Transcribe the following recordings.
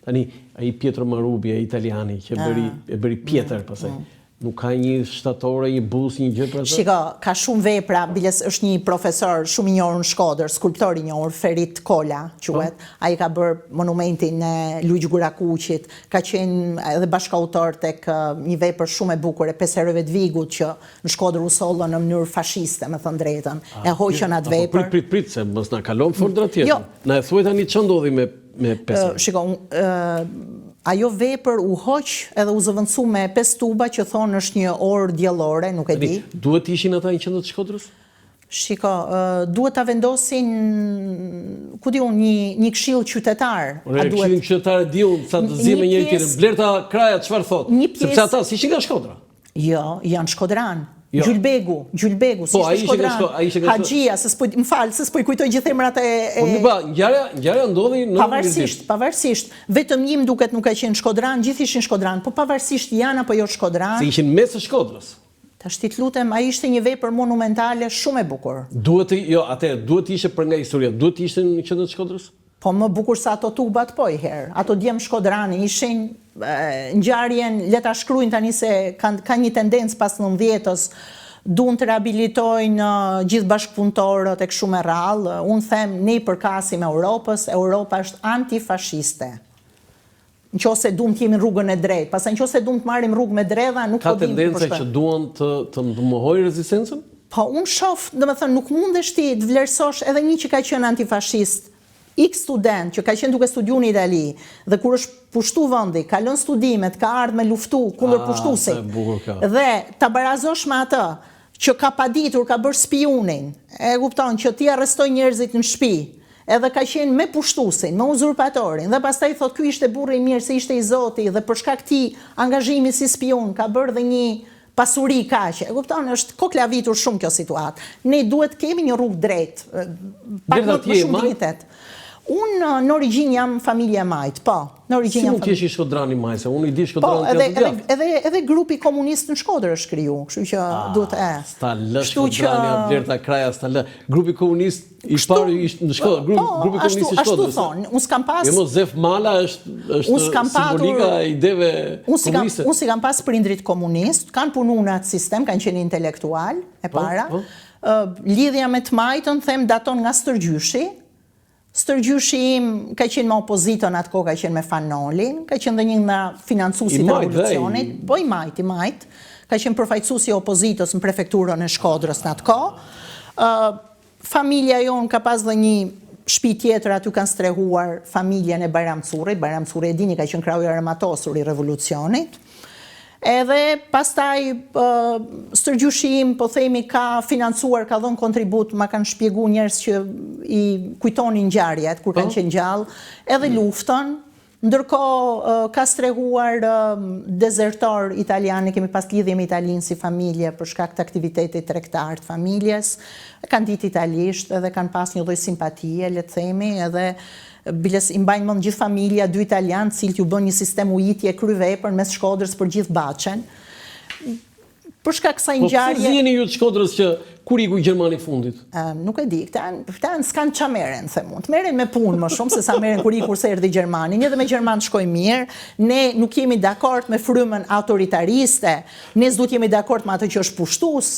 Tani, ai Pietro Marubi, ai italiani, që e bëri Pjetër, pastaj. Nuk ka një shtatore, një bus, një gjë për atë? Shiko, ka shumë vepra, biles është një profesor shumë i njohur në Shkodër, skulptor i njohur, Ferit Kola, quhet. Ai ka bërë monumentin e Luigjë Gurakuqit, ka qenë edhe bashkautor tek një vepër shumë e bukur e 5 herëve të Vigut që në Shkodër u sollën në mënyrë fashiste, me thënë drejtën. E hoqën atë vepër. Prit, se mos na kalon fort dra tjetër. Na e thuaj tani ç'o ndodhi me 5. Shiko, ajo vepër u hoq edhe u zëvendësu me 5 tuba që thonë është një orë diellore, nuk e di. Duhet ishin ata në qendër të Shkodrës? Shiko, duhet ta vendosin, ku di unë, një këshill qytetar. Këshillin qytetar e di unë, sa të zi me njëri tjetër. Blerta Kraja çfarë thotë? Sepse ata si ishin nga Shkodra. Jo, janë shkodran. Gjulbegu, si ishte Shkodran. Haxhia, më falë, se s'po i kujtoj gjithë emrat e... Po mi ba, ngjarja ndodhi në Pavarësisht. Vetëm një më duket nuk ka qenë Shkodran, gjithë ishin Shkodran, po pavarësisht janë apo jo Shkodran. Se ishin mes së Shkodrës. Tash ti lutem, ai ishte një vepër monumentale shumë e bukur. Duhet ishte për nga historia, duhet ishte në qendër të Shkodrës? Po më bukur sa ato tubat po i herë. Ato djem Shkodrani ishin ngjarjen, le ta shkruajnë tani se ka një tendencë pas 90-s, duan të rehabilitojnë gjithë bashkëpunëtorët e kështu me radhë. Unë them ne i përkasim Europës, Europa është antifashiste. Nëse duam të jemi në rrugën e drejtë, pastaj nëse duam të marrim rrugë me dredha, nuk po dim. Ka tendencë që duan të mohojnë rezistencën? Po unë shoh, domethënë nuk mundesh ti të vlerësosh edhe një që ka qenë antifashist. X student që ka qenë duke studiu në Itali dhe kur është pushtu vendi, ka lënë studimet, ka ardhur me luftu kundër pushtuesit. Dhe ta barazosh me atë që ka paditur, ka bërë spionin, e kupton që ti arrestoj njerëzit në shtëpi, edhe ka qenë me pushtuesin, me uzurpatorin, dhe pastaj thot ky ishte burri i mirë se ishte i Zoti dhe për shkak të angazhimit si spion ka bërë dhe një pasuri kaqe. E kupton, është koklavitur shumë kjo situatë. Ne duhet kemi një rrugë drejtë, pak më shumë dignitet. Unë në origjinë jam familje e Majt, po. Në origjinë jam familje. Si mund t'jesh i Shkodrani Maj, se unë i di Shkodrani të djathtë. Edhe grupi komunist në Shkodër është kriju, kështu që duhet sta lë Shkodrani atë Blerta Kraja, sta lë. Grupi komunist i parë ishte në Shkodër, grupi komunist i Shkodrës. Ashtu thonë, unë s'kam pas. Jo, Zef Mala është simbolika e ideve komuniste. Unë si kam pas prindrit komunist, kanë punu në atë sistem, kanë qenë intelektual e para. Lidhja me të Majtën them daton nga Stërgjyshi. Stërgjyshi im ka qenë me opozitën atë kohë, ka qenë me Fanolin, ka qenë dhe një nga financuesit e revolucionit, po i Majt, ka qenë përfaqësuesi i opozitës në prefekturën e Shkodrës në atë kohë. Familja jonë ka pas dhe një shtëpi tjetër, aty kanë strehuar familjen e Bajram Currit. Bajram Curri e dini ka qenë krau i armatosur i revolucionit. Edhe pastaj Stërgjyshi im, po themi, ka financuar, ka dhënë kontribut, ma kanë shpjegu njerëz që i kujtonin ngjarjet kur kanë qenë gjallë, edhe luftën. Ndërkohë ka strehuar dezertor italianë, kemi pas lidhje me Italinë si familje për shkak të aktivitetit tregtar të familjes. Kanë ditë italisht edhe kanë pas një lloj simpatie, le të themi, edhe biles i mbajnë mend gjithë familja, 2 italianë, cilët ju bën një sistem ujitje kryvepër mes Shkodrës për gjithë Baçën. Për shkak kësaj ngjarje. Po zgjeni ju të Shkodrës që kur iku Gjermani fundit? Nuk e di, këta s'kan ç'a merren, them unë. Merren me punë më shumë se sa merren kur ikur se erdhi Gjermani. Ne edhe me Gjerman shkoj mirë. Ne nuk jemi dakord me frymën autoritariste. Ne s'do të jemi dakord me atë që është pushtues,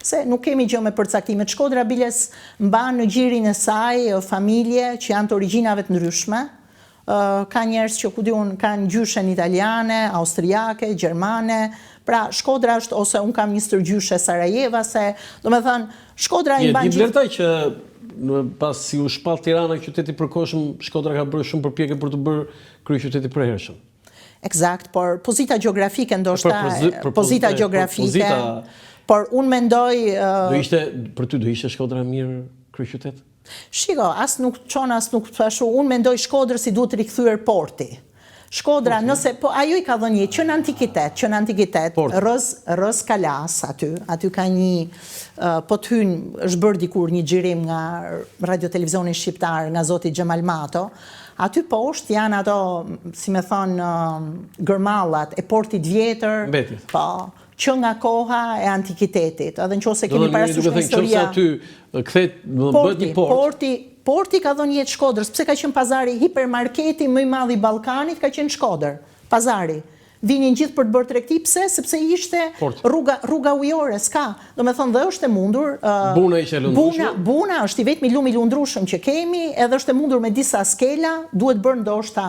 se nuk kemi gjë me përcaktimet. Shkodra biles mban në gjirin e saj familje që janë të origjinave të ndryshme. Ka njerëz që kanë gjyshen italiane, austriake, gjermane. Pra Shkodra është, ose unë kam një stërgjyshe Sarajevase, do me thënë, Shkodra i mban gjithë. Blerta që pas si u shpall Tirana qyteti i përkohshëm, Shkodra ka bërë shumë përpjekje për të bërë kryeqytet i përhershëm. Eksakt, por pozita gjeografike ndoshta, pozita geografike. Por unë mendoj... Për ty do ishte Shkodra mirë kryeqytet? Shiko, as nuk thashu, unë mendoj Shkodrës i duhet rikthyer porti. Shkodra, nëse, po ajo i ka dhënë një, që në antikitet, Rës Kalas aty ka një, po të hynë, është bërë dikur një xhirim nga radio-televizionin shqiptar, nga zoti Xhemal Mato, aty poshtë janë ato, si me thonë, gërmallat e portit vjetër, po, që nga koha e antikitetit, edhe nëse kemi parasysh në historia. Nëse aty kthehet, bëhet një port. porti ka dhënë jetë Shkodrës, pse ka qenë pazari, hipermarketi më i madh i Ballkanit ka qenë Shkodër, pazari. Vinin gjithë për të bërë tregti, pse? Sepse ishte rruga ujore, s'ka. Do me thonë dhe është e mundur... Buna ishte lundrushme? Buna është i vetmi lumi lundrushëm që kemi, edhe është e mundur me disa skela, duhet bërë ndoshta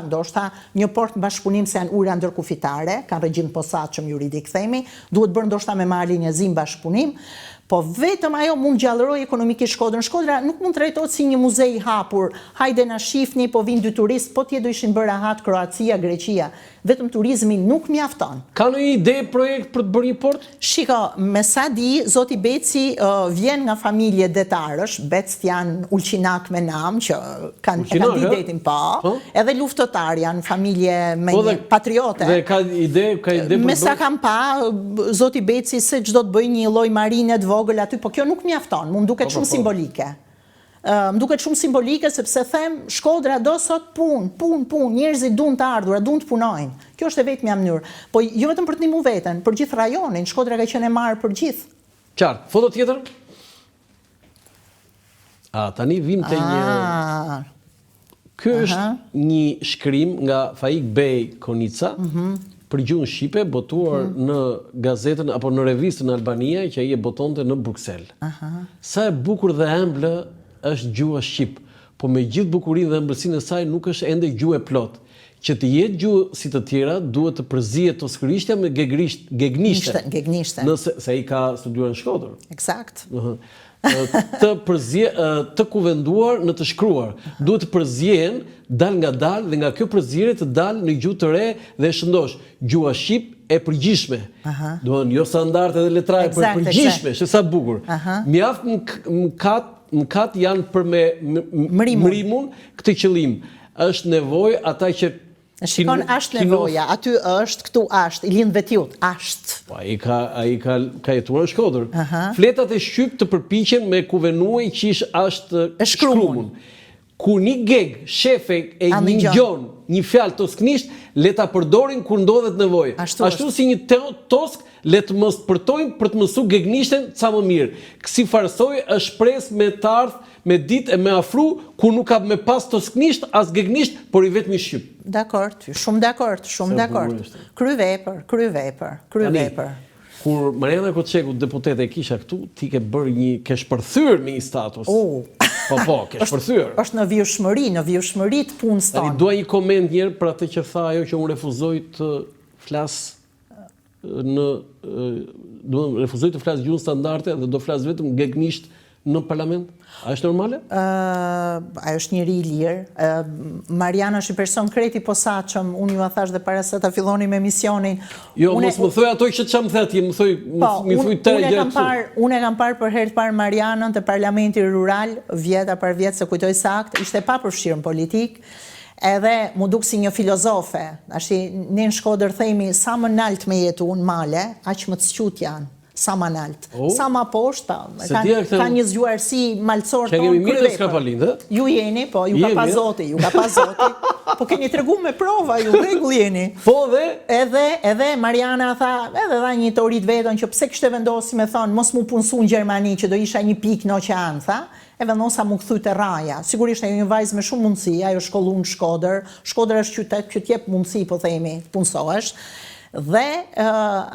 një port në bashkëpunim se janë ujra ndërkufitare, kanë regjim posaçëm juridik themi, duhet bërë ndoshta me malinjëzim bashkëpunim, po vetëm ajo mund gjallëroj ekonomikisht Shkodrën. Shkodra nuk mund të trajtohet si një muze i hapur. Hajde na shihni, po vinë 2 turistë, po do ishin bërë rahat Kroacia, Greqia. Vetëm turizmi nuk mjafton. Ka në ide projekt për të bërë një port? Shiko, me sa di, zoti Beci vjen nga familje detarësh, Becët janë ulqinak me nam, që kanë kandidatin edhe luftëtar janë familje me një patriote. Dhe ka ide për me sa kam pa, zoti Beci se çdo të bëj një lloj marine të vogël aty, po kjo nuk mjafton, më duket shumë simbolike. Më duket shumë simbolike sepse them Shkodra do sot punë, njerëzit duan të ardhur, duan të punojnë. Kjo është e vetmja mënyrë. Po jo vetëm për të ndihmuar veten, për gjithë rajonin, Shkodra ka qenë e marrë për gjithë. Qartë. Foto tjetër? Tani vim te një... Ky është një shkrim nga Faik Bey Konica, për gjuhën shqipe, botuar në gazetën apo në revistën Albania, që ai e botonte në Bruksel. Sa e bukur dhe ëmbël është gjuha shqip, po me gjithë bukurinë dhe ëmbëlsinë e saj nuk është ende gjuhë e plot. Që të jetë gjuhë si të tjera, duhet të përzihet toskërishtja me gegnishte. Nëse se ai ka studiuar në Shkodër. Eksakt. Të kuvenduar në të shkruar. Duhet të përzihen dal nga dal dhe nga kjo përzierje të dal në gjuhë të re dhe shëndosh. Gjuha shqip e përgjithshme. Domethënë jo standarde dhe letrare, por përgjithshme, është sa bukur. Mjaft mkat janë për me mrimun këtë qëllim. Është nevojë ata që shikon është nevoja, aty është, këtu është, i lind vetjut, është. Po ai ka jetuar në Shkodër. Fletat e shqip të përpiqen me kuvenuaj qish është shkrumun. Kur një geg, shefe e një gjon, një fjalë tosknisht, le ta përdorin kur ndodhet nevojë. Ashtu si një tosk, le të mos përtojnë për të mësuar gegnishten ca më mirë. Kësi farsoj është shpresë me të ardhmë me ditë e me afru, kur nuk ka me pas tosknisht, as gegnisht, por i vetëm i shqip. Dakord, shumë dakord. Kryvepër. Kur Mariana Koçeku, deputete e kisha këtu, ti ke shpërthyer një status. Po, ke shpërthyer. Është në vjushmëri të punës tonë. Dua një koment njërë për atë që tha ajo që unë refuzoj të flas refuzoj të flas gjuhën standarde dhe do flas vetëm gegnisht në parlament? A është normale? Ajo është njëri i lirë. Mariana është një person kreti posaçëm, unë ju a thash dhe para se ta fillonim emisionin. Jo, mos më thuaj ato që çam the ti, më thuj të gjë. Unë e kam parë për herë të parë Marianën te Parlamenti Rural, vjeta për vjet se kujtoj sakt, ishte pa përfshirë në politik. Edhe mu duk si një filozofe. Ne në Shkodër themi sa më nalt me jetu në male, aq më të squt janë. Sa ma nalt. Sa ma poshtë, ka një zgjuarësi malcor tonë. Që kemi mirë të s'kapalin, dhe? Ju jeni, po, ju ka pa zoti. Po keni tregu me prova, ju rregull jeni. Po dhe? Edhe Mariana tha, edhe dha një teorit vetën që pse kishte vendosi me thonë, mos mu punësu në Gjermani, që do isha një pikë në oqean, tha. E vendosa mu këthuj të raja. Sigurisht e një vajzë me shumë mundësi, ajo shkollu në Shkodër. Shkodër është qytet që t'jep mundësi, po themi, punësohesh. Dhe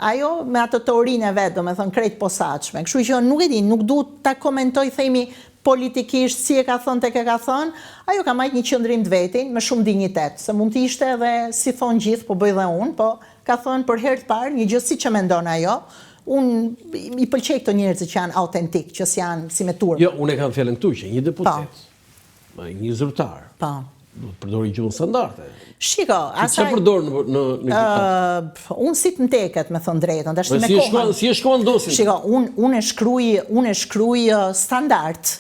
ajo me atë teorinë e vetë, do me thënë krejt posaçme. Kështu që nuk e di, nuk du ta komentoj themi politikisht si e ka thënë tek e ka thënë, ajo ka majt një qëndrim të vetin me shumë dignitet, se mund të ishte edhe si thonë gjithë, po bëj dhe unë, po ka thënë për herë të parë një gjë si që mendon ajo. Unë i pëlqej këto njerëz që janë autentik, që janë si me turp. Jo, unë e kam fjalën këtu që një deputet, një zyrtar, do të përdori gjuhën standarde. Shiko, asaj... Që përdor në këtë? Unë si të mteket, me thënë drejtën. Si e shkruan dosin? Shiko, unë e shkruj standard.